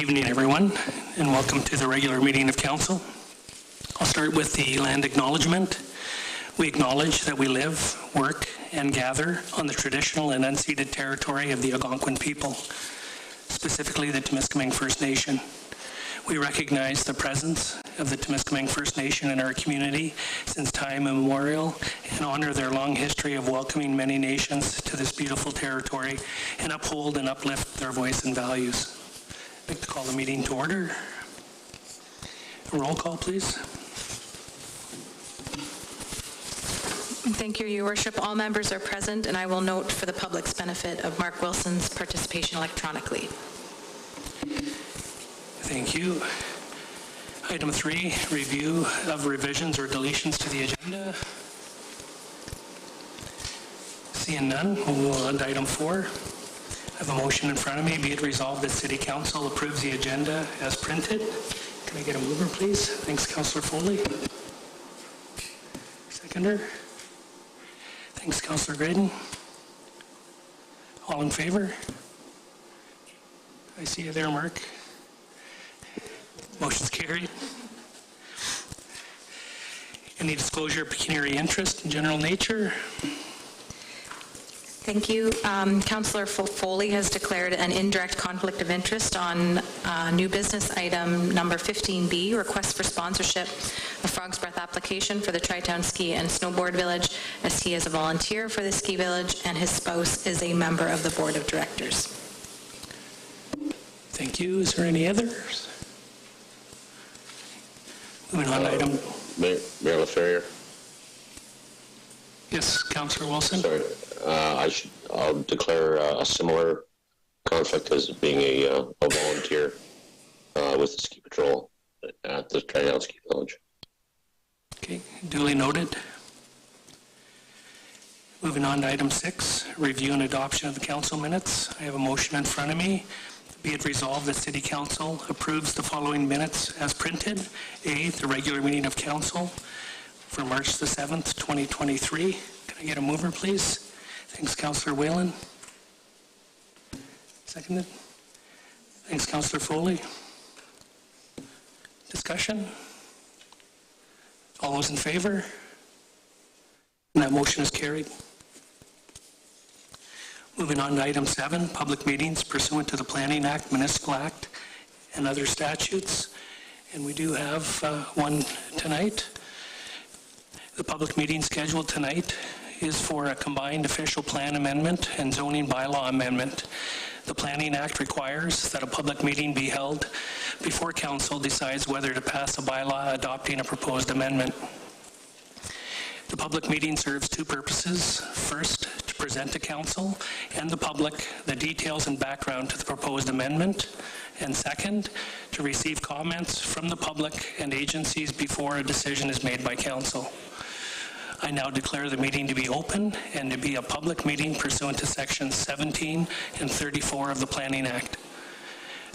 evening, everyone, and welcome to the regular meeting of Council. I'll start with the land acknowledgement. We acknowledge that we live, work, and gather on the traditional and unceded territory of the Algonquin people, specifically the Temiskaming First Nation. We recognize the presence of the Temiskaming First Nation in our community since time immemorial and honor their long history of welcoming many nations to this beautiful territory and uphold and uplift their voice and values. I'd like to call the meeting to order. A roll call, please. Thank you, Your Worship. All members are present, and I will note for the public's benefit of Mark Wilson's participation electronically. Thank you. Item 3, review of revisions or deletions to the agenda. Seeing none, we'll move on to item 4. I have a motion in front of me. Be it resolved that City Council approves the agenda as printed. Can I get a mover, please? Thanks, Councillor Foley. Seconder. Thanks, Councillor Graydon. All in favor? I see you there, Mark. Motion's carried. Any disclosure of pecuniary interest in general nature? Thank you. Councillor Foley has declared an indirect conflict of interest on new business item number 15B, request for sponsorship of Frog's Breath application for the Tri-Town Ski and Snowboard Village, as he is a volunteer for the ski village and his spouse is a member of the board of directors. Thank you. Is there any others? Moving on to item... Mayor LaFerrier. Yes, Councillor Wilson. Sorry, I'll declare a similar conflict as being a volunteer with the ski patrol at the Tri-Town Ski Village. Okay, duly noted. Moving on to item 6, review and adoption of the council minutes. I have a motion in front of me. Be it resolved that City Council approves the following minutes as printed. A, the regular meeting of Council for March the 7th, 2023. Can I get a mover, please? Thanks, Councillor Whalen. Seconded. Thanks, Councillor Foley. Discussion? All those in favor? And that motion is carried. Moving on to item 7, public meetings pursuant to the Planning Act, Municipal Act, and other statutes. And we do have one tonight. The public meeting scheduled tonight is for a combined official plan amendment and zoning bylaw amendment. The Planning Act requires that a public meeting be held before Council decides whether to pass a bylaw adopting a proposed amendment. The public meeting serves two purposes. First, to present to Council and the public the details and background to the proposed amendment. And second, to receive comments from the public and agencies before a decision is made by Council. I now declare the meeting to be open and to be a public meeting pursuant to sections 17 and 34 of the Planning Act.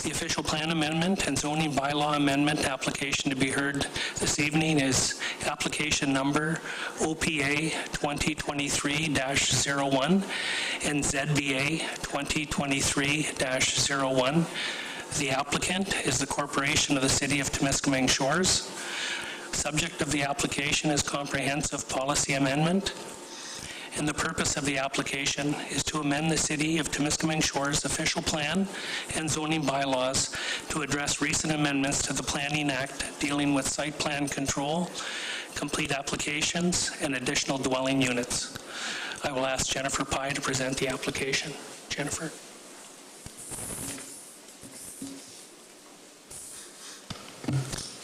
The official plan amendment and zoning bylaw amendment application to be heard this evening is application number OPA 2023-01 and ZBA 2023-01. The applicant is the Corporation of the City of Temiskaming Shores. Subject of the application is comprehensive policy amendment. And the purpose of the application is to amend the City of Temiskaming Shores official plan and zoning bylaws to address recent amendments to the Planning Act dealing with site plan control, complete applications, and additional dwelling units. I will ask Jennifer Pye to present the application. Jennifer.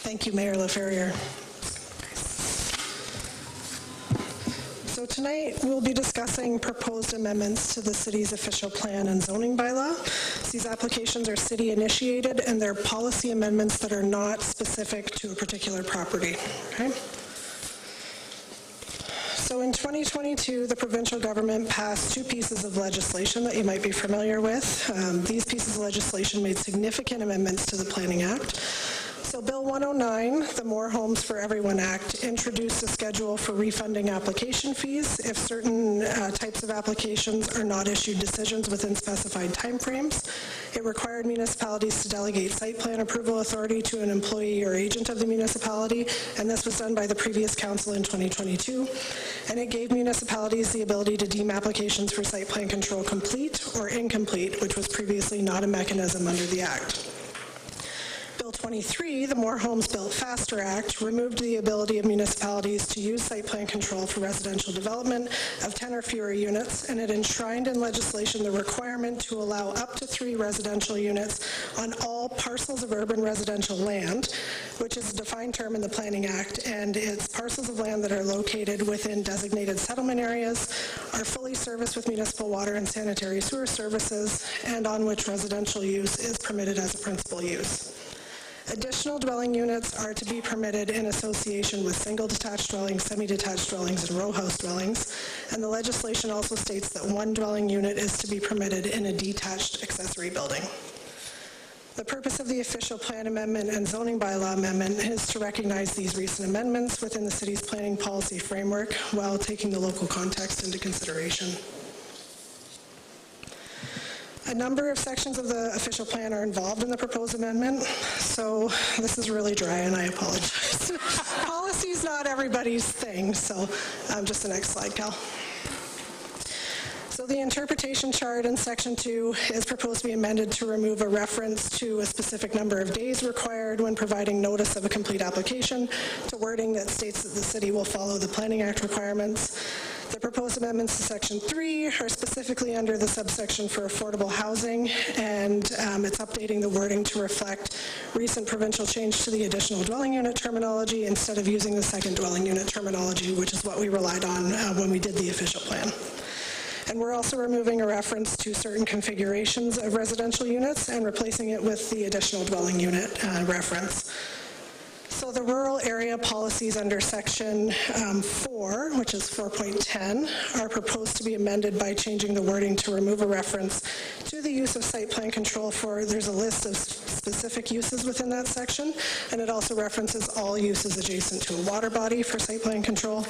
Thank you, Mayor LaFerrier. So tonight we'll be discussing proposed amendments to the city's official plan and zoning bylaw. These applications are city initiated and they're policy amendments that are not specific to a particular property. Okay? So in 2022, the provincial government passed two pieces of legislation that you might be familiar with. These pieces of legislation made significant amendments to the Planning Act. So Bill 109, the More Homes for Everyone Act, introduced a schedule for refunding application fees if certain types of applications are not issued decisions within specified timeframes. It required municipalities to delegate site plan approval authority to an employee or agent of the municipality, and this was done by the previous council in 2022. And it gave municipalities the ability to deem applications for site plan control complete or incomplete, which was previously not a mechanism under the Act. Bill 23, the More Homes Built Faster Act, removed the ability of municipalities to use site plan control for residential development of 10 or fewer units, and it enshrined in legislation the requirement to allow up to 3 residential units on all parcels of urban residential land, which is a defined term in the Planning Act, and it's parcels of land that are located within designated settlement areas, are fully serviced with municipal water and sanitary sewer services, and on which residential use is permitted as a principal use. Additional dwelling units are to be permitted in association with single detached dwellings, semi-detached dwellings, and row house dwellings, and the legislation also states that 1 dwelling unit is to be permitted in a detached accessory building. The purpose of the official plan amendment and zoning bylaw amendment is to recognize these recent amendments within the city's planning policy framework while taking the local context into consideration. A number of sections of the official plan are involved in the proposed amendment, so this is really dry and I apologize. Policy is not everybody's thing, so just the next slide, Cal. So the interpretation chart in section 2 is proposed to be amended to remove a reference to a specific number of days required when providing notice of a complete application to wording that states that the city will follow the Planning Act requirements. The proposed amendments to section 3 are specifically under the subsection for affordable housing, and it's updating the wording to reflect recent provincial change to the additional dwelling unit terminology instead of using the second dwelling unit terminology, which is what we relied on when we did the official plan. And we're also removing a reference to certain configurations of residential units and replacing it with the additional dwelling unit reference. So the rural area policies under section 4, which is 4.10, are proposed to be amended by changing the wording to remove a reference to the use of site plan control for, there's a list of specific uses within that section, and it also references all uses adjacent to a water body for site plan control.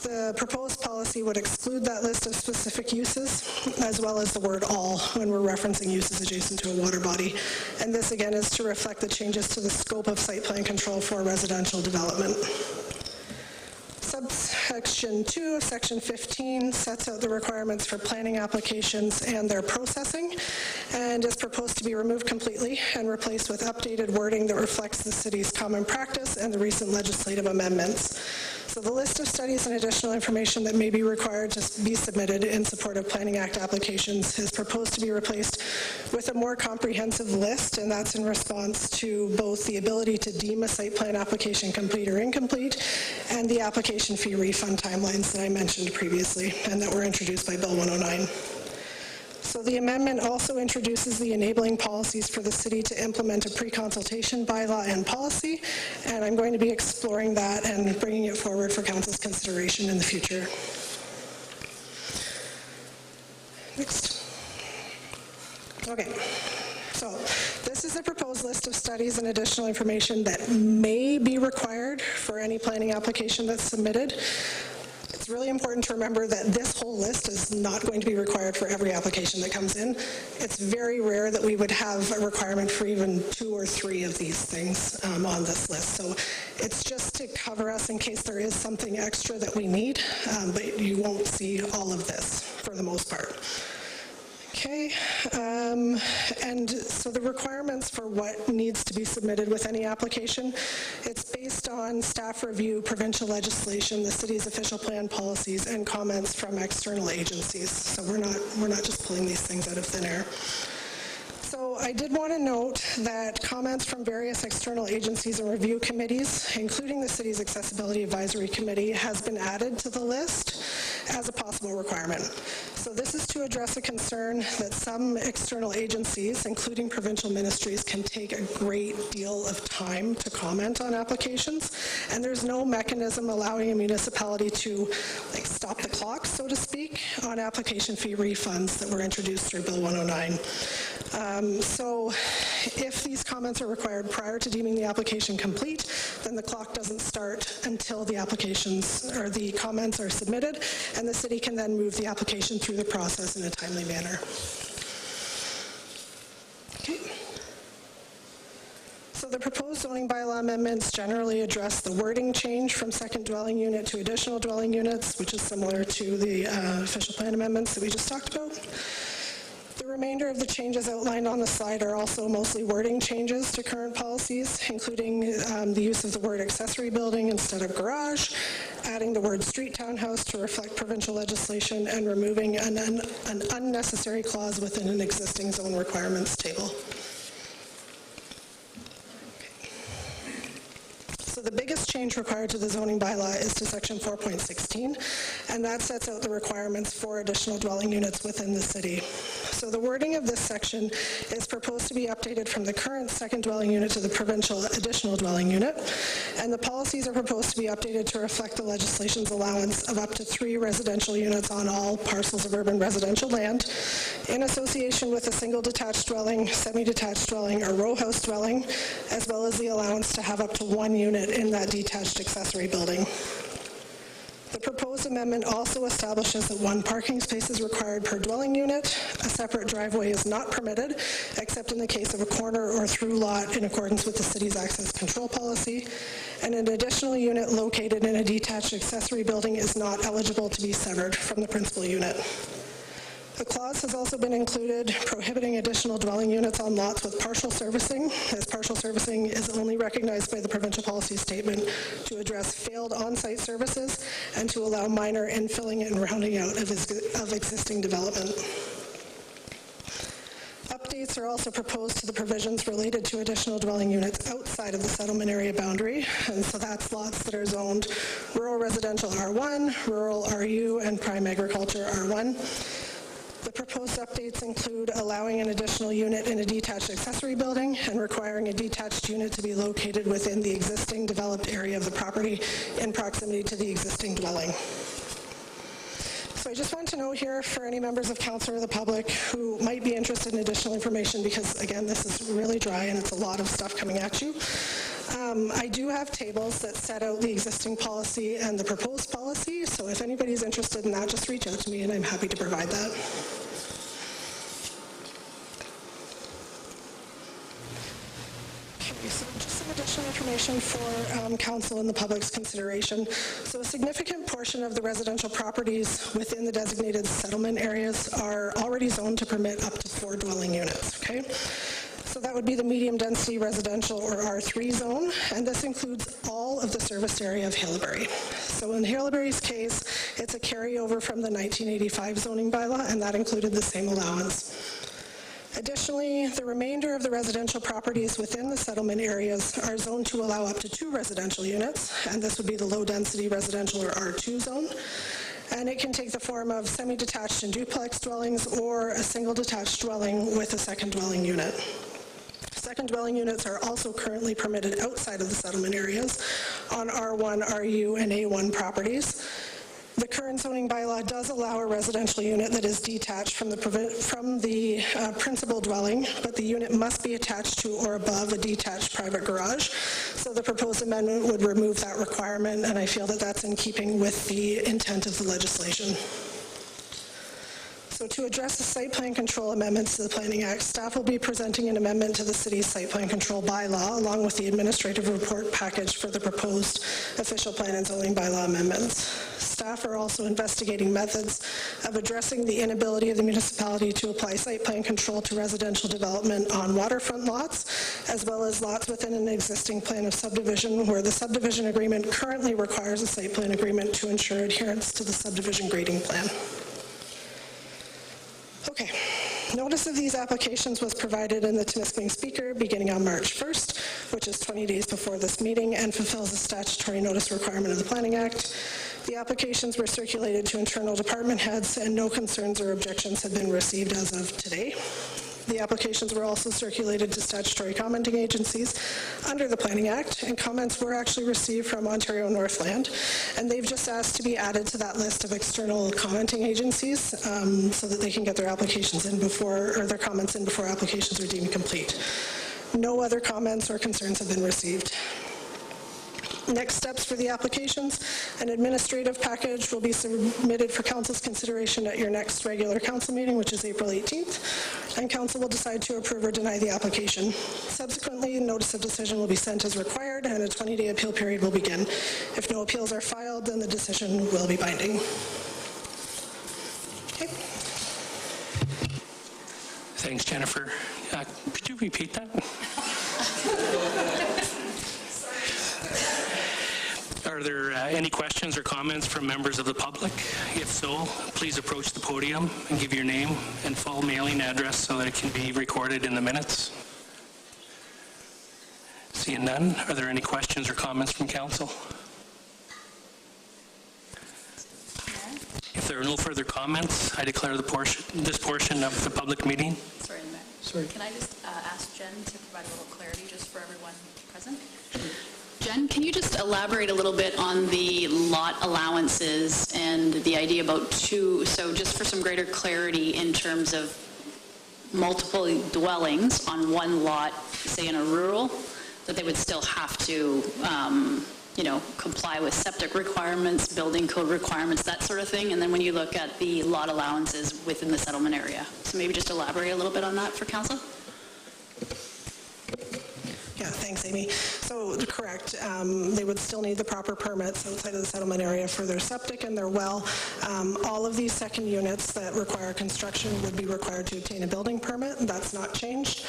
The proposed policy would exclude that list of specific uses, as well as the word all when we're referencing uses adjacent to a water body. And this, again, is to reflect the changes to the scope of site plan control for residential development. Subsection 2 of section 15 sets out the requirements for planning applications and their processing, and is proposed to be removed completely and replaced with updated wording that reflects the city's common practice and the recent legislative amendments. So the list of studies and additional information that may be required to be submitted in support of Planning Act applications is proposed to be replaced with a more comprehensive list, and that's in response to both the ability to deem a site plan application complete or incomplete and the application fee refund timelines that I mentioned previously and that were introduced by Bill 109. So the amendment also introduces the enabling policies for the city to implement a pre-consultation bylaw and policy, and I'm going to be exploring that and bringing it forward for council's consideration in the future. Next. Okay. So this is a proposed list of studies and additional information that may be required for any planning application that's submitted. It's really important to remember that this whole list is not going to be required for every application that comes in. It's very rare that we would have a requirement for even 2 or 3 of these things on this list. So it's just to cover us in case there is something extra that we need, but you won't see all of this for the most part. Okay, and so the requirements for what needs to be submitted with any application, it's based on staff review, provincial legislation, the city's official plan policies, and comments from external agencies. So we're not just pulling these things out of thin air. So I did want to note that comments from various external agencies and review committees, including the city's Accessibility Advisory Committee, has been added to the list as a possible requirement. So this is to address a concern that some external agencies, including provincial ministries, can take a great deal of time to comment on applications, and there's no mechanism allowing a municipality to stop the clock, so to speak, on application fee refunds that were introduced through Bill 109. So if these comments are required prior to deeming the application complete, then the clock doesn't start until the applications or the comments are submitted, and the city can then move the application through the process in a timely manner. Okay. So the proposed zoning bylaw amendments generally address the wording change from second dwelling unit to additional dwelling units, which is similar to the official plan amendments that we just talked about. The remainder of the changes outlined on the slide are also mostly wording changes to current policies, including the use of the word accessory building instead of garage, adding the word street townhouse to reflect provincial legislation, and removing an unnecessary clause within an existing zone requirements table. So the biggest change required to the zoning bylaw is to section 4.16, and that sets out the requirements for additional dwelling units within the city. So the wording of this section is proposed to be updated from the current second dwelling unit to the provincial additional dwelling unit, and the policies are proposed to be updated to reflect the legislation's allowance of up to 3 residential units on all parcels of urban residential land, in association with a single detached dwelling, semi-detached dwelling, or row house dwelling, as well as the allowance to have up to 1 unit in that detached accessory building. The proposed amendment also establishes that 1 parking space is required per dwelling unit. A separate driveway is not permitted, except in the case of a corner or through lot in accordance with the city's access control policy. And an additional unit located in a detached accessory building is not eligible to be severed from the principal unit. The clause has also been included prohibiting additional dwelling units on lots with partial servicing, as partial servicing is only recognized by the provincial policy statement to address failed on-site services and to allow minor infilling and rounding out of existing development. Updates are also proposed to the provisions related to additional dwelling units outside of the settlement area boundary, and so that's lots that are zoned rural residential R1, rural RU, and prime agriculture R1. The proposed updates include allowing an additional unit in a detached accessory building and requiring a detached unit to be located within the existing developed area of the property in proximity to the existing dwelling. So I just want to know here for any members of council or the public who might be interested in additional information, because again, this is really dry and it's a lot of stuff coming at you. I do have tables that set out the existing policy and the proposed policy, so if anybody's interested in that, just reach out to me and I'm happy to provide that. Okay, so just some additional information for council and the public's consideration. So a significant portion of the residential properties within the designated settlement areas are already zoned to permit up to 4 dwelling units, okay? So that would be the medium density residential or R3 zone, and this includes all of the serviced area of Haileybury. So in Haileybury's case, it's a carryover from the 1985 zoning bylaw, and that included the same allowance. Additionally, the remainder of the residential properties within the settlement areas are zoned to allow up to 2 residential units, and this would be the low density residential or R2 zone. And it can take the form of semi-detached and duplex dwellings or a single detached dwelling with a second dwelling unit. Second dwelling units are also currently permitted outside of the settlement areas on R1, RU, and A1 properties. The current zoning bylaw does allow a residential unit that is detached from the principal dwelling, but the unit must be attached to or above a detached private garage. So the proposed amendment would remove that requirement, and I feel that that's in keeping with the intent of the legislation. So to address the site plan control amendments to the Planning Act, staff will be presenting an amendment to the city's site plan control bylaw along with the administrative report package for the proposed official plan and zoning bylaw amendments. Staff are also investigating methods of addressing the inability of the municipality to apply site plan control to residential development on waterfront lots, as well as lots within an existing plan of subdivision where the subdivision agreement currently requires a site plan agreement to ensure adherence to the subdivision grading plan. Okay, notice of these applications was provided in the Temiskaming Speaker beginning on March 1st, which is 20 days before this meeting and fulfills the statutory notice requirement of the Planning Act. The applications were circulated to internal department heads, and no concerns or objections have been received as of today. The applications were also circulated to statutory commenting agencies under the Planning Act, and comments were actually received from Ontario Northland, and they've just asked to be added to that list of external commenting agencies so that they can get their applications in before, or their comments in before applications are deemed complete. No other comments or concerns have been received. Next steps for the applications: an administrative package will be submitted for council's consideration at your next regular council meeting, which is April 18th, and council will decide to approve or deny the application. Subsequently, notice of decision will be sent as required, and a 20-day appeal period will begin. If no appeals are filed, then the decision will be binding. Okay. Thanks, Jennifer. Could you repeat that? Are there any questions or comments from members of the public? If so, please approach the podium and give your name and full mailing address so that it can be recorded in the minutes. Seeing none, are there any questions or comments from council? If there are no further comments, I declare this portion of the public meeting. Sorry, Mayor. Sorry. Can I just ask Jen to provide a little clarity just for everyone present? Jen, can you just elaborate a little bit on the lot allowances and the idea about two, so just for some greater clarity in terms of multiple dwellings on one lot, say in a rural, that they would still have to, comply with septic requirements, building code requirements, that sort of thing, and then when you look at the lot allowances within the settlement area. So maybe just elaborate a little bit on that for council? Yeah, thanks, Amy. So, correct, they would still need the proper permits outside of the settlement area for their septic and their well. All of these second units that require construction would be required to obtain a building permit. That's not changed.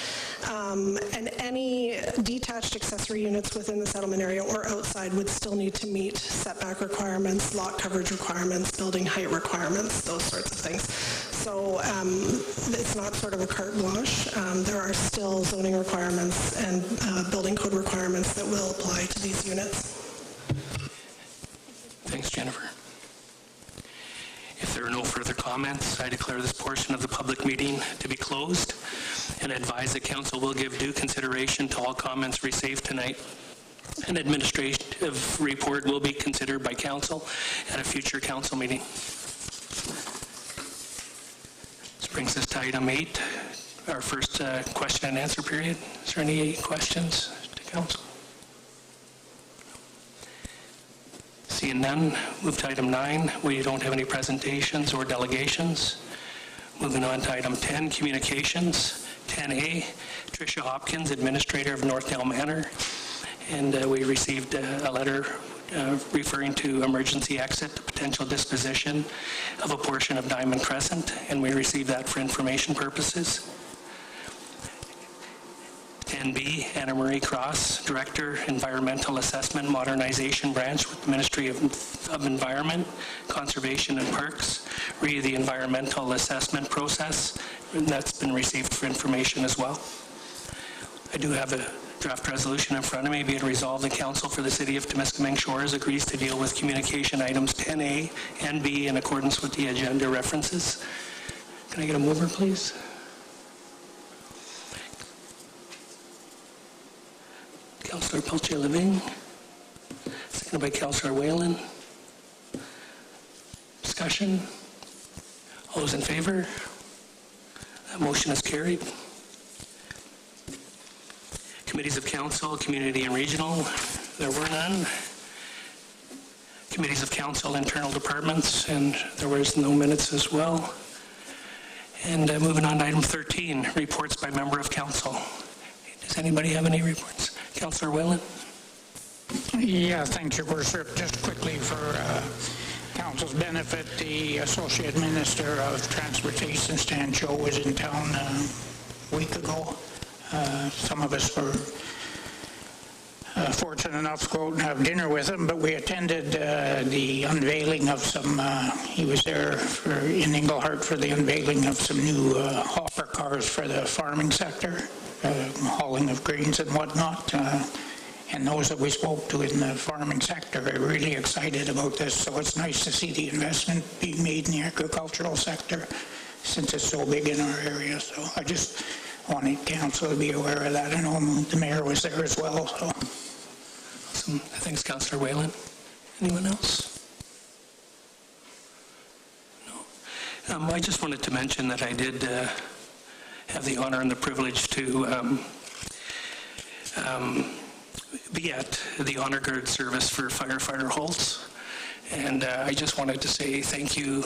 And any detached accessory units within the settlement area or outside would still need to meet setback requirements, lot coverage requirements, building height requirements, those sorts of things. So it's not sort of a carte blanche. There are still zoning requirements and building code requirements that will apply to these units. Thanks, Jennifer. If there are no further comments, I declare this portion of the public meeting to be closed and advise that council will give due consideration to all comments received tonight. An administrative report will be considered by council at a future council meeting. This brings us to item 8, our first question and answer period. Is there any questions to council? Seeing none, move to item 9. We don't have any presentations or delegations. Moving on to item 10, communications. 10A, Tricia Hopkins, Administrator of Northdale Manor. And we received a letter referring to emergency exit, potential disposition of a portion of Diamond Crescent, and we received that for information purposes. 10B, Anna Marie Cross, Director, Environmental Assessment Modernization Branch with the Ministry of Environment, Conservation and Parks, re the environmental assessment process, and that's been received for information as well. I do have a draft resolution in front of me. Be it resolved, the Council for the City of Temiskaming Shores agrees to deal with communication items 10A and B in accordance with the agenda references. Can I get a mover, please? Councillor Pilcher-Living, seconded by Councillor Whalen. Discussion? All those in favor? That motion is carried. Committees of Council, Community and Regional, there were none. Committees of Council, Internal Departments, and there was no minutes as well. And moving on to item 13, reports by member of council. Does anybody have any reports? Councillor Whalen? Yeah, thank you, Worship. Just quickly for council's benefit, the Associate Minister of Transportation, Stan Cho, was in town a week ago. Some of us were fortunate enough to go out and have dinner with him, but we attended the unveiling of some, he was there in Englehart for the unveiling of some new hopper cars for the farming sector, hauling of grains and whatnot. and those that we spoke to in the farming sector are really excited about this. So it's nice to see the investment being made in the agricultural sector since it's so big in our area. So I just wanted council to be aware of that. I know the mayor was there as well. So. Awesome. Thanks, Councillor Whalen. Anyone else? No. I just wanted to mention that I did have the honor and the privilege to be at the Honor Guard service for Firefighter Holtz. And I just wanted to say thank you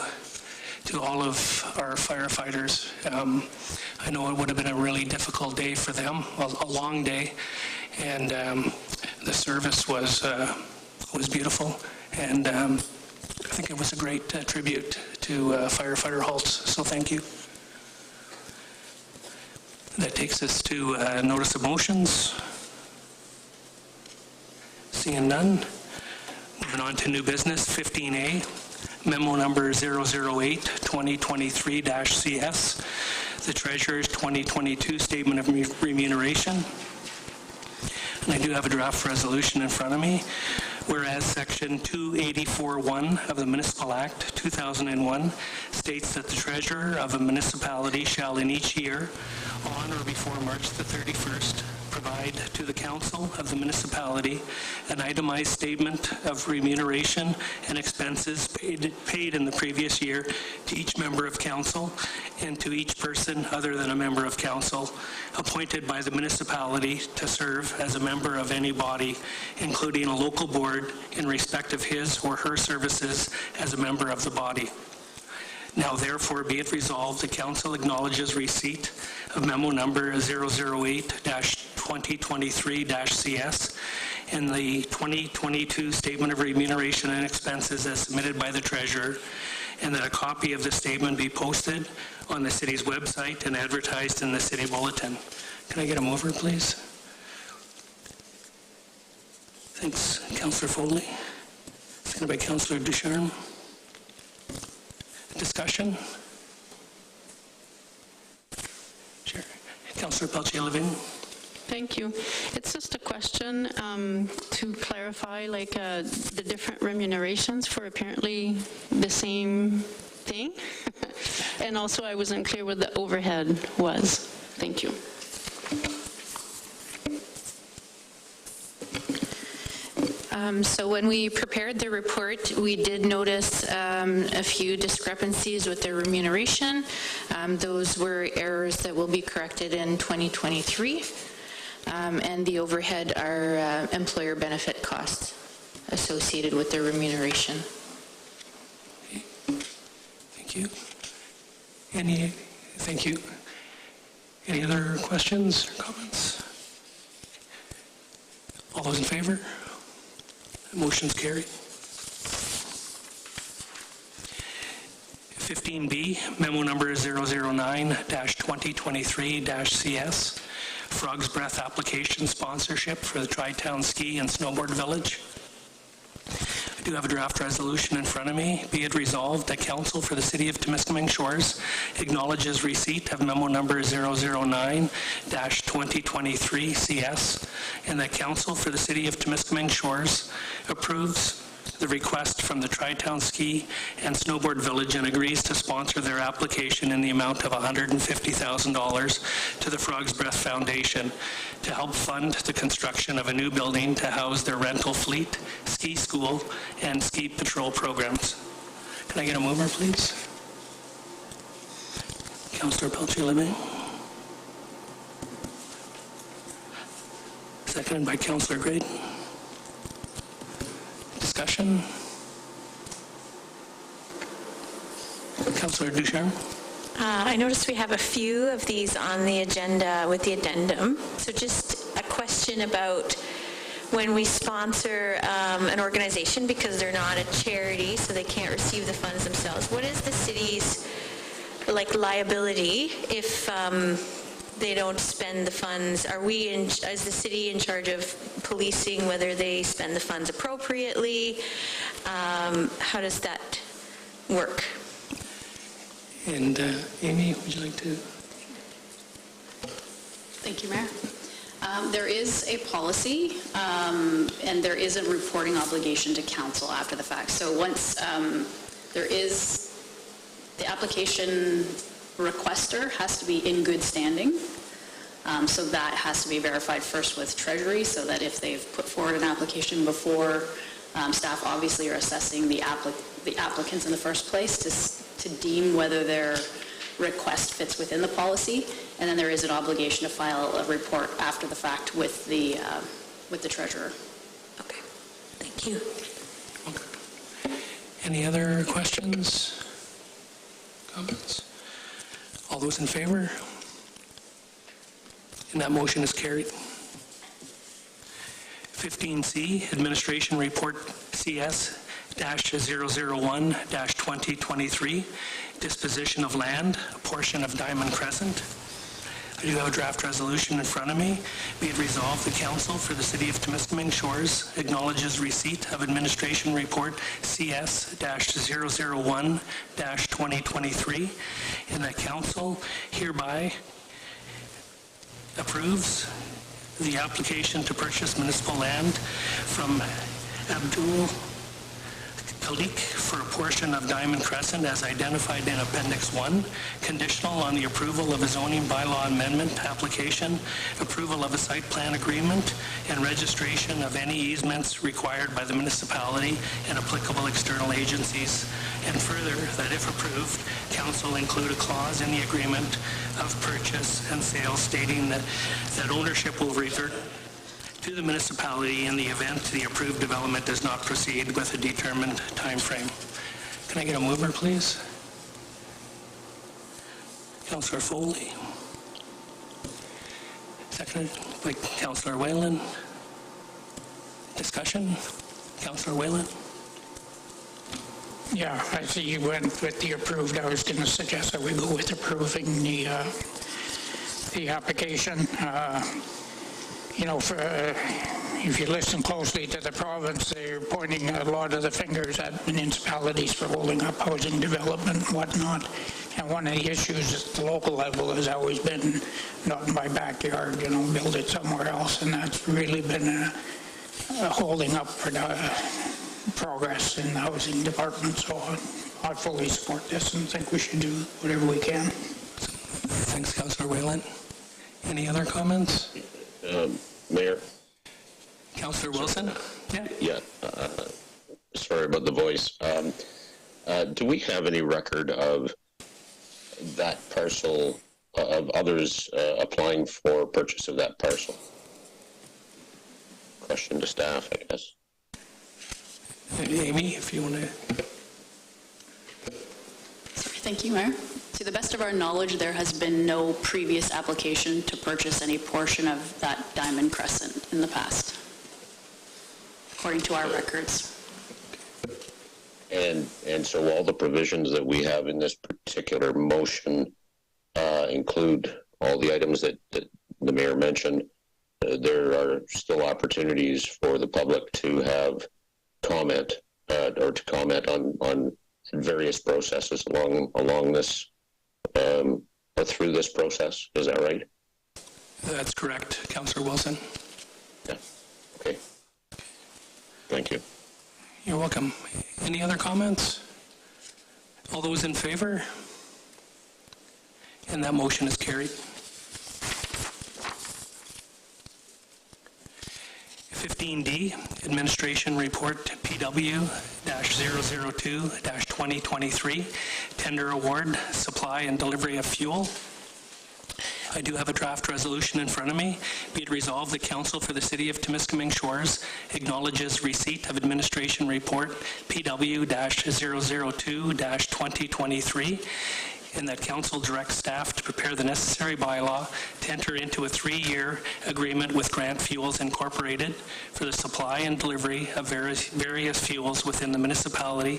to all of our firefighters. I know it would have been a really difficult day for them, a long day, and the service was beautiful, and I think it was a great tribute to Firefighter Holtz, so thank you. That takes us to notice of motions. Seeing none. Moving on to new business, 15A, memo number 008-2023-CS, the Treasurer's 2022 Statement of Remuneration. And I do have a draft resolution in front of me. Whereas Section 284(1) of the Municipal Act 2001 states that the Treasurer of a municipality shall in each year, on or before March the 31st, provide to the Council of the municipality an itemized statement of remuneration and expenses paid in the previous year to each member of Council and to each person other than a member of Council appointed by the municipality to serve as a member of any body, including a local board, in respect of his or her services as a member of the body. Now therefore be it resolved, the Council acknowledges receipt of memo number 008-2023-CS and the 2022 Statement of Remuneration and Expenses as submitted by the Treasurer, and that a copy of the statement be posted on the City's website and advertised in the City Bulletin. Can I get a mover, please? Thanks, Councillor Foley. Seconded by Councillor Ducharme. Discussion? Sure. Councillor Peltier-Levin. Thank you. It's just a question to clarify, the different remunerations for apparently the same thing. And also, I wasn't clear what the overhead was. Thank you. So when we prepared the report, we did notice a few discrepancies with their remuneration. Those were errors that will be corrected in 2023. And the overhead are employer benefit costs associated with their remuneration. Thank you. Thank you. Any other questions or comments? All those in favor? Motion's carried. 15B, memo number 009-2023-CS, Frog's Breath application sponsorship for the Tri-Town Ski and Snowboard Village. I do have a draft resolution in front of me. Be it resolved that Council for the City of Temiskaming Shores acknowledges receipt of memo number 009-2023-CS, and that Council for the City of Temiskaming Shores approves the request from the Tri-Town Ski and Snowboard Village and agrees to sponsor their application in the amount of $150,000 to the Frog's Breath Foundation to help fund the construction of a new building to house their rental fleet, ski school, and ski patrol programs. Can I get a mover, please? Councillor Peltier-Levin. Seconded by Councillor Graydon. Discussion? Councillor Ducharme. I noticed we have a few of these on the agenda with the addendum. So just a question about when we sponsor an organization, because they're not a charity, so they can't receive the funds themselves, what is the city's liability if they don't spend the funds? Are we, as the city, in charge of policing whether they spend the funds appropriately? How does that work? And Amy, would you like to? Thank you, Mayor. There is a policy, and there is a reporting obligation to council after the fact. So once there is, the application requester has to be in good standing. So that has to be verified first with Treasury, so that if they've put forward an application before, staff obviously are assessing the applicants in the first place to deem whether their request fits within the policy, and then there is an obligation to file a report after the fact with the treasurer. Okay, thank you. Any other questions, comments? All those in favor? And that motion is carried. 15C, Administration Report CS-001-2023, Disposition of Land, a portion of Diamond Crescent. I do have a draft resolution in front of me. Be it resolved, the Council for the City of Temiskaming Shores acknowledges receipt of Administration Report CS-001-2023, and that Council hereby approves the application to purchase municipal land from Abdul Khalik for a portion of Diamond Crescent as identified in Appendix 1, conditional on the approval of a zoning bylaw amendment application, approval of a site plan agreement, and registration of any easements required by the municipality and applicable external agencies. And further, that if approved, Council include a clause in the agreement of purchase and sale stating that ownership will revert to the municipality in the event the approved development does not proceed with a determined time frame. Can I get a mover, please? Councillor Foley. Seconded by Councillor Whalen. Discussion? Councillor Whalen? Yeah, I see you went with the approved. I was going to suggest that we go with approving the application. You know, if you listen closely to the province, they're pointing a lot of the fingers at municipalities for holding up housing development and whatnot. And one of the issues at the local level has always been, not in my backyard, you know, build it somewhere else. And that's really been a holding up for the progress in the housing department. So I fully support this and think we should do whatever we can. Thanks, Councillor Whalen. Any other comments? Mayor? Councillor Wilson? Yeah. Sorry about the voice. Do we have any record of that parcel, of others applying for purchase of that parcel? Question to staff, I guess. Amy, if you want to. Thank you, Mayor. To the best of our knowledge, there has been no previous application to purchase any portion of that Diamond Crescent in the past, according to our records. And so all the provisions that we have in this particular motion include all the items that the mayor mentioned. There are still opportunities for the public to have comment or to comment on various processes along this or through this process. Is that right? That's correct, Councillor Wilson. Yeah. Okay. Thank you. You're welcome. Any other comments? All those in favor? And that motion is carried. 15D, Administration Report PW-002-2023, Tender Award, Supply and Delivery of Fuel. I do have a draft resolution in front of me. Be it resolved, the Council for the City of Temiskaming Shores acknowledges receipt of Administration Report PW-002-2023, and that Council directs staff to prepare the necessary bylaw to enter into a 3-year agreement with Grant Fuels Incorporated for the supply and delivery of various fuels within the municipality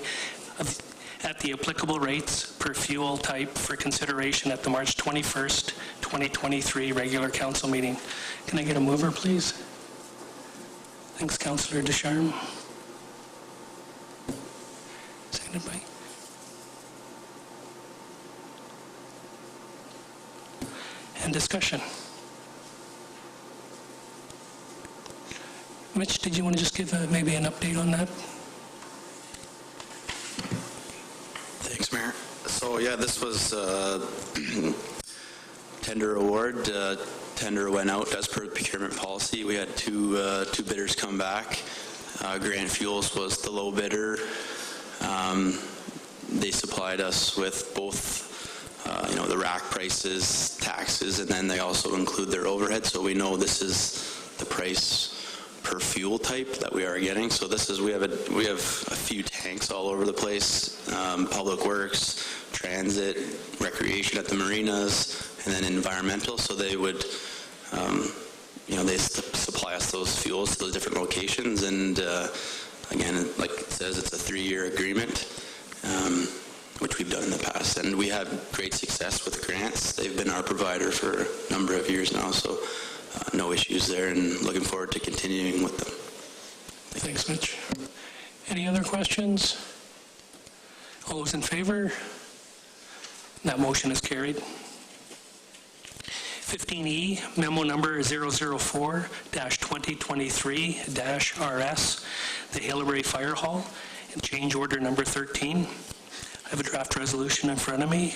at the applicable rates per fuel type for consideration at the March 21st, 2023 regular council meeting. Can I get a mover, please? Thanks, Councillor Descharmes. Seconded by and discussion. Mitch, did you want to just give maybe an update on that? Thanks, Mayor. So yeah, this was tender award. Tender went out as per the procurement policy. We had two bidders come back. Grant Fuels was the low bidder. They supplied us with both, the rack prices, taxes, and then they also include their overhead. So we know this is the price per fuel type that we are getting. So this is we have a few tanks all over the place. Public Works, Transit, Recreation at the marinas, and then environmental. So they would, they supply us those fuels to those different locations. And again, like it says, it's a 3-year agreement, which we've done in the past. And we had great success with grants. They've been our provider for a number of years now. So no issues there, and looking forward to continuing with them. Thanks, Mitch. Any other questions? All those in favor? That motion is carried. 15E, memo number 004-2023-RS, the Halebury Fire Hall, and change order number 13. I have a draft resolution in front of me.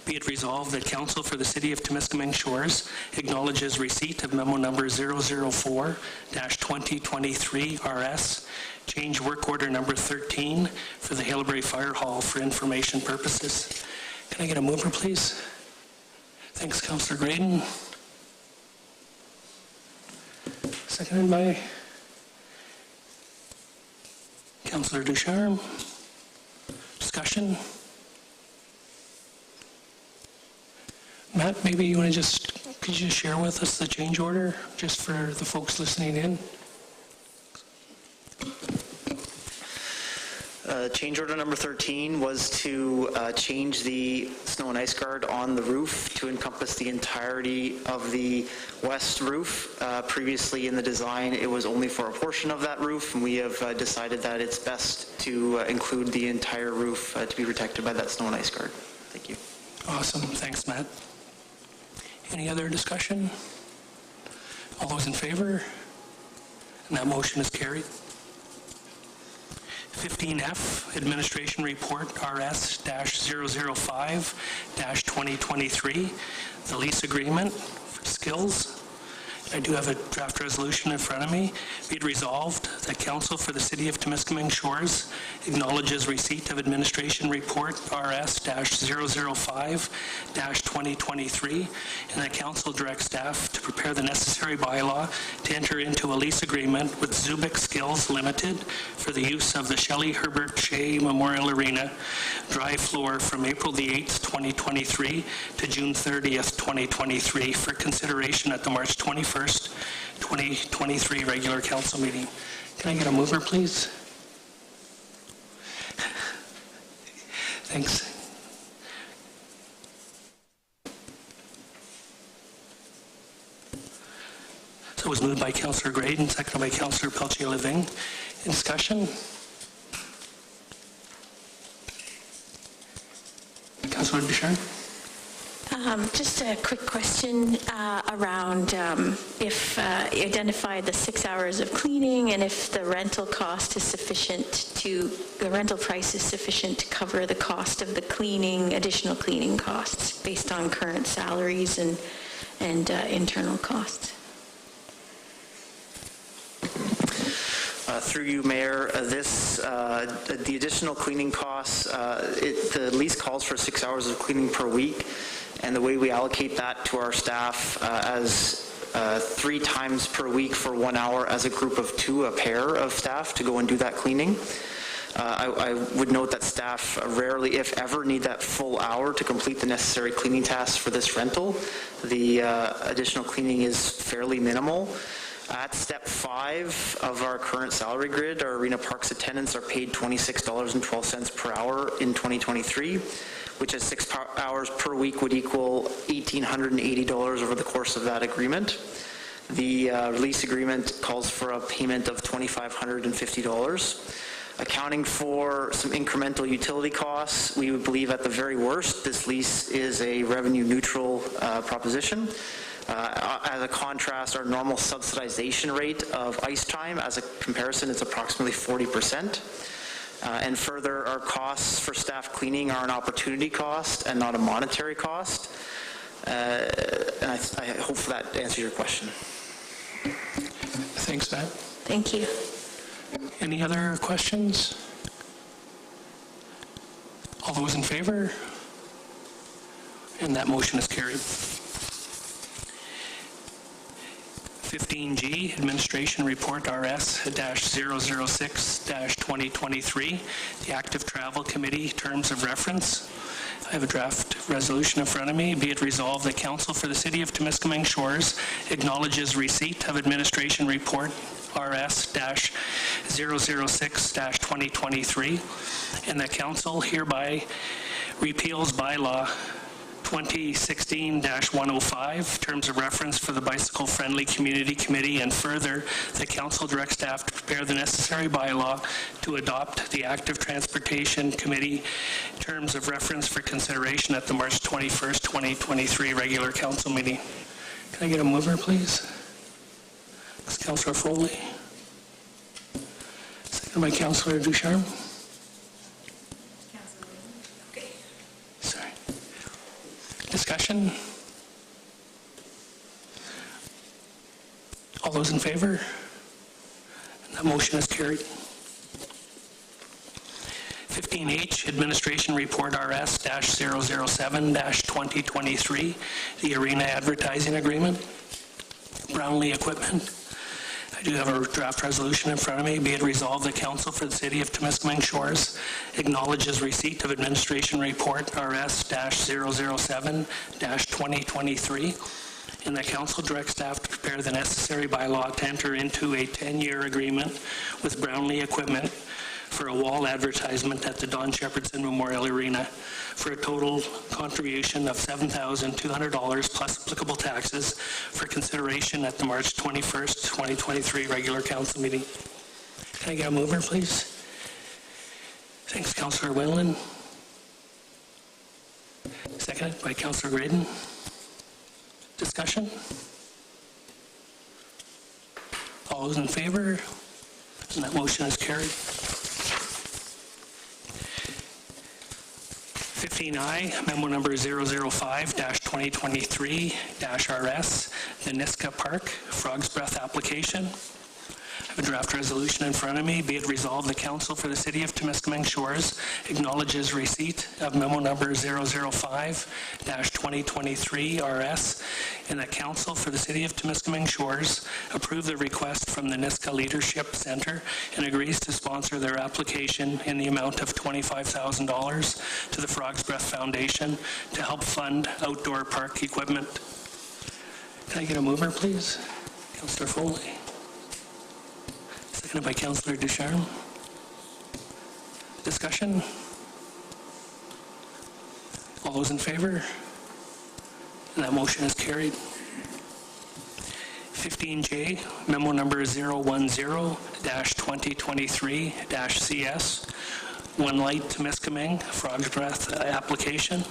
Be it resolved that Council for the City of Temiskaming Shores acknowledges receipt of memo number 004-2023-RS, change work order number 13 for the Halebury Fire Hall for information purposes. Can I get a mover, please? Thanks, Councillor Graydon. Seconded by Councillor Ducharme. Discussion? Matt, maybe you want to could you just share with us the change order, just for the folks listening in? Change order number 13 was to change the snow and ice guard on the roof to encompass the entirety of the west roof. Previously in the design, it was only for a portion of that roof, and we have decided that it's best to include the entire roof to be protected by that snow and ice guard. Thank you. Awesome. Thanks, Matt. Any other discussion? All those in favor? And that motion is carried. 15F, Administration Report RS-005-2023, the lease agreement for Skills. I do have a draft resolution in front of me. Be it resolved that Council for the City of Temiskaming Shores acknowledges receipt of Administration Report RS-005-2023, and that Council directs staff to prepare the necessary bylaw to enter into a lease agreement with Zubik Skills Limited for the use of the Shelley Herbert Shea Memorial Arena dry floor from April the 8th, 2023 to June 30th, 2023 for consideration at the March 21st, 2023 regular council meeting. Can I get a mover, please? Thanks. So it was moved by Councillor Graydon, seconded by Councillor Peltier-Leving. In discussion? Councillor Ducharme? Just a quick question around if you identified the 6 hours of cleaning and if the rental cost is the rental price is sufficient to cover the cost of the additional cleaning costs based on current salaries and internal costs. Through you, Mayor, the additional cleaning costs, the lease calls for 6 hours of cleaning per week, and the way we allocate that to our staff as 3 times per week for 1 hour as a group of 2, a pair of staff to go and do that cleaning. I would note that staff rarely, if ever, need that full hour to complete the necessary cleaning tasks for this rental. The additional cleaning is fairly minimal. At step 5 of our current salary grid, our arena parks attendants are paid $26.12 per hour in 2023, which at 6 hours per week would equal $1,880 over the course of that agreement. The lease agreement calls for a payment of $2,550. Accounting for some incremental utility costs, we would believe at the very worst this lease is a revenue neutral proposition. As a contrast, our normal subsidization rate of ice time, as a comparison, is approximately 40%. And further, our costs for staff cleaning are an opportunity cost and not a monetary cost. And I hope that answers your question. Thanks, Matt. Thank you. Any other questions? All those in favor? And that motion is carried. 15G, Administration Report RS-006-2023, the Active Travel Committee Terms of Reference. I have a draft resolution in front of me. Be it resolved that Council for the City of Temiskaming Shores acknowledges receipt of Administration Report RS-006-2023, and that Council hereby repeals bylaw 2016-105, Terms of Reference for the Bicycle Friendly Community Committee, and further, the Council directs staff to prepare the necessary bylaw to adopt the Active Transportation Committee Terms of Reference for consideration at the March 21st, 2023 regular Council meeting. Can I get a mover, please? It's Councillor Foley. Second by Councillor Ducharme. Discussion? All those in favor? And that motion is carried. 15H, Administration Report RS-007-2023, the Arena Advertising Agreement, Brownlee Equipment. I do have a draft resolution in front of me. Be it resolved, the Council for the City of Temiskaming Shores acknowledges receipt of Administration Report RS-007-2023, and the Council directs staff to prepare the necessary bylaw to enter into a 10-year agreement with Brownlee Equipment for a wall advertisement at the Don Shepherdson Memorial Arena for a total contribution of $7,200 plus applicable taxes for consideration at the March 21st, 2023 regular Council meeting. Can I get a mover, please? Thanks, Councillor Whalen. Seconded by Councillor Graydon. Discussion? All those in favor? And that motion is carried. 15I, Memo Number 005-2023-RS, the Niska Park Frog's Breath application. I have a draft resolution in front of me. Be it resolved, the Council for the City of Temiskaming Shores acknowledges receipt of Memo Number 005-2023-RS, and that Council for the City of Temiskaming Shores approve the request from the Niska Leadership Centre and agrees to sponsor their application in the amount of $25,000 to the Frog's Breath Foundation to help fund outdoor park equipment. Can I get a mover, please? Councillor Foley. Seconded by Councillor Ducharme. Discussion? All those in favor? And that motion is carried. 15J, Memo Number 010-2023-CS, One Light Temiskaming Frog's Breath application.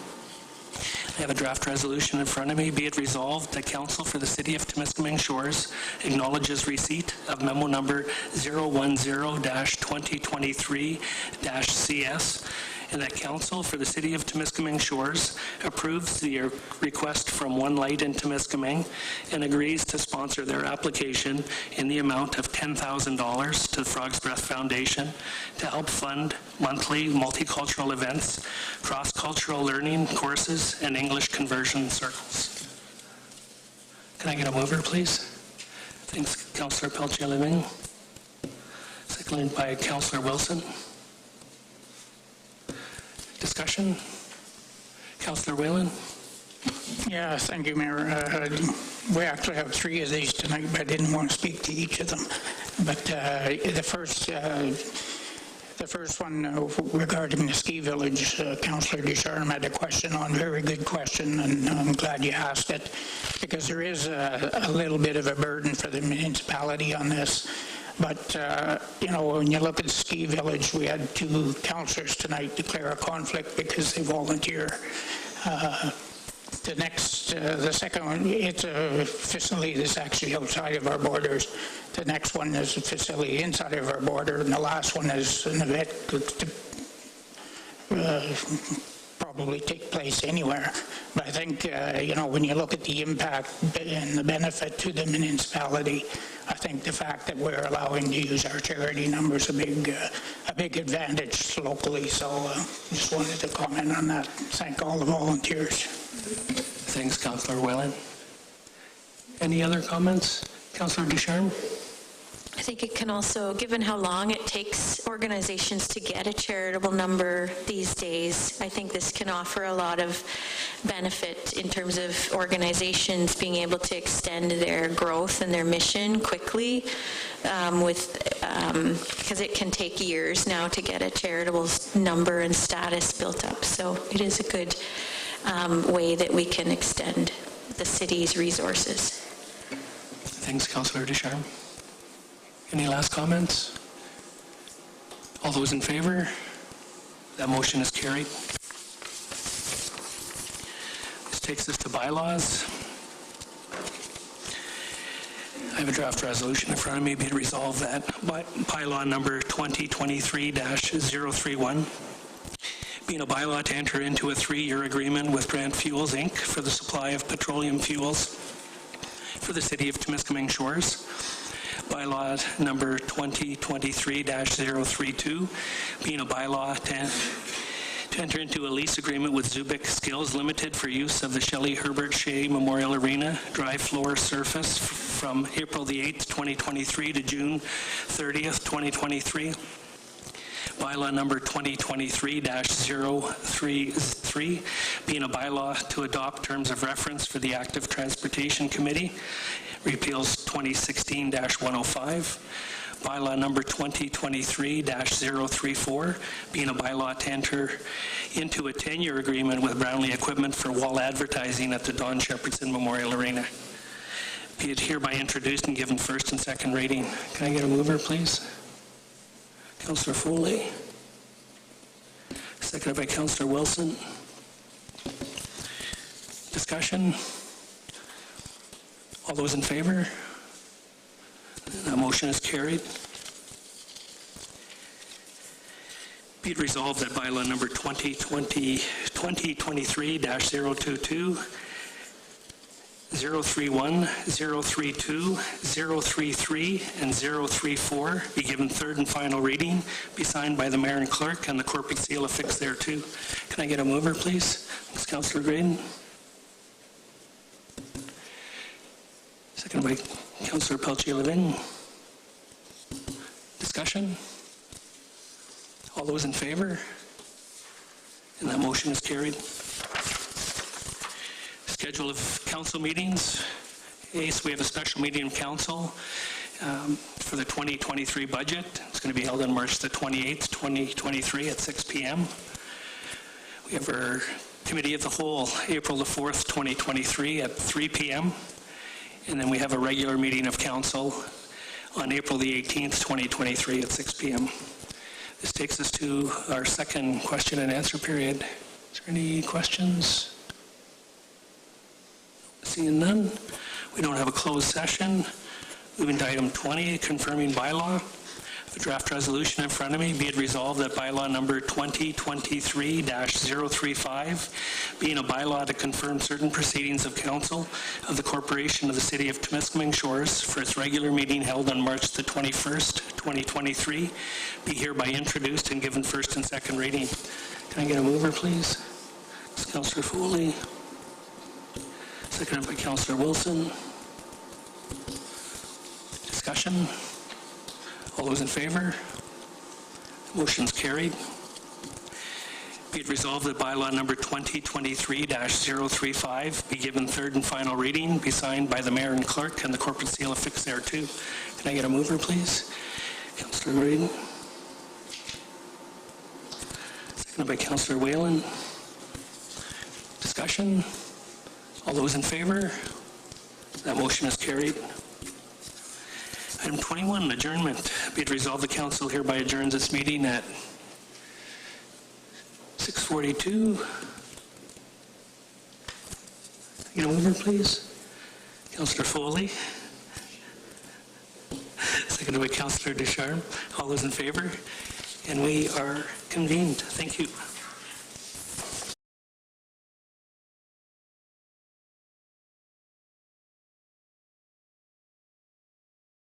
I have a draft resolution in front of me. Be it resolved, the Council for the City of Temiskaming Shores acknowledges receipt of Memo Number 010-2023-CS, and that Council for the City of Temiskaming Shores approves the request from One Light in Temiskaming and agrees to sponsor their application in the amount of $10,000 to the Frog's Breath Foundation to help fund monthly multicultural events, cross-cultural learning courses, and English conversion circles. Can I get a mover, please? Thanks, Councillor Peltier-Living. Seconded by Councillor Wilson. Discussion? Councillor Whalen? Yeah, thank you, Mayor. We actually have three of these tonight, but I didn't want to speak to each of them. But the first one regarding the ski village, Councillor Ducharme had a question on, very good question, and I'm glad you asked it, because there is a little bit of a burden for the municipality on this. But, you know, when you look at the ski village, we had two councillors tonight declare a conflict because they volunteer The next, the second one, it's a facility that's actually outside of our borders. The next one is a facility inside of our border, and the last one is an event probably take place anywhere. But I think, when you look at the impact and the benefit to the municipality, I think the fact that we're allowing to use our charity number is a big advantage locally. So just wanted to comment on that. Thank all the volunteers. Thanks, Councillor Whelan. Any other comments? Councillor Ducharme? I think it can also, given how long it takes organizations to get a charitable number these days, I think this can offer a lot of benefit in terms of organizations being able to extend their growth and their mission quickly, because it can take years now to get a charitable number and status built up. So it is a good way that we can extend the city's resources. Thanks, Councillor Ducharme. Any last comments? All those in favor? That motion is carried. This takes us to bylaws. I have a draft resolution in front of me. Be it resolved that bylaw number 2023-031, being a bylaw to enter into a 3-year agreement with Grant Fuels, Inc. for the supply of petroleum fuels for the city of Temiskaming Shores. Bylaw number 2023-032, being a bylaw to enter into a lease agreement with Zubik Skills Limited for use of the Shelley Herbert Shea Memorial Arena dry floor surface from April the 8th, 2023 to June 30th, 2023. Bylaw number 2023-033, being a bylaw to adopt terms of reference for the Active Transportation Committee, repeals 2016-105. Bylaw number 2023-034, being a bylaw to enter into a 10-year agreement with Brownlee Equipment for wall advertising at the Don Shepherdson Memorial Arena. Be it hereby introduced and given first and second reading. Can I get a mover, please? Councillor Foley. Seconded by Councillor Wilson. Discussion? All those in favor? That motion is carried. Be it resolved that bylaw number 2023-022, 031, 032, 033, and 034 be given third and final reading, be signed by the mayor and clerk, and the corporate seal affixed thereto. Can I get a mover, please? Thanks, Councillor Graydon. Seconded by Councillor Peltier-Levin. Discussion? All those in favor? And that motion is carried. Schedule of council meetings. So we have a special meeting of council for the 2023 budget. It's going to be held on March the 28th, 2023 at 6 p.m. We have our committee of the whole April the 4th, 2023 at 3 p.m. And then we have a regular meeting of council on April the 18th, 2023 at 6 p.m. This takes us to our second question and answer period. Is there any questions? Seeing none, we don't have a closed session. Moving to item 20, confirming bylaw. The draft resolution in front of me, be it resolved that bylaw number 2023-035, being a bylaw to confirm certain proceedings of council of the Corporation of the City of Temiskaming Shores for its regular meeting held on March the 21st, 2023, be hereby introduced and given first and second reading. Can I get a mover, please? It's Councillor Foley. Seconded by Councillor Wilson. Discussion? All those in favor? Motion's carried. Be it resolved that bylaw number 2023-035 be given third and final reading, be signed by the mayor and clerk, and the corporate seal affixed thereto. Can I get a mover, please? Councillor Graydon. Seconded by Councillor Whelan. Discussion? All those in favor? That motion is carried. Item 21, adjournment. Be it resolved the council hereby adjourns its meeting at 6:42. You know, mover, please. Councillor Foley. Seconded by Councillor Ducharme. All those in favor? And we are convened. Thank you.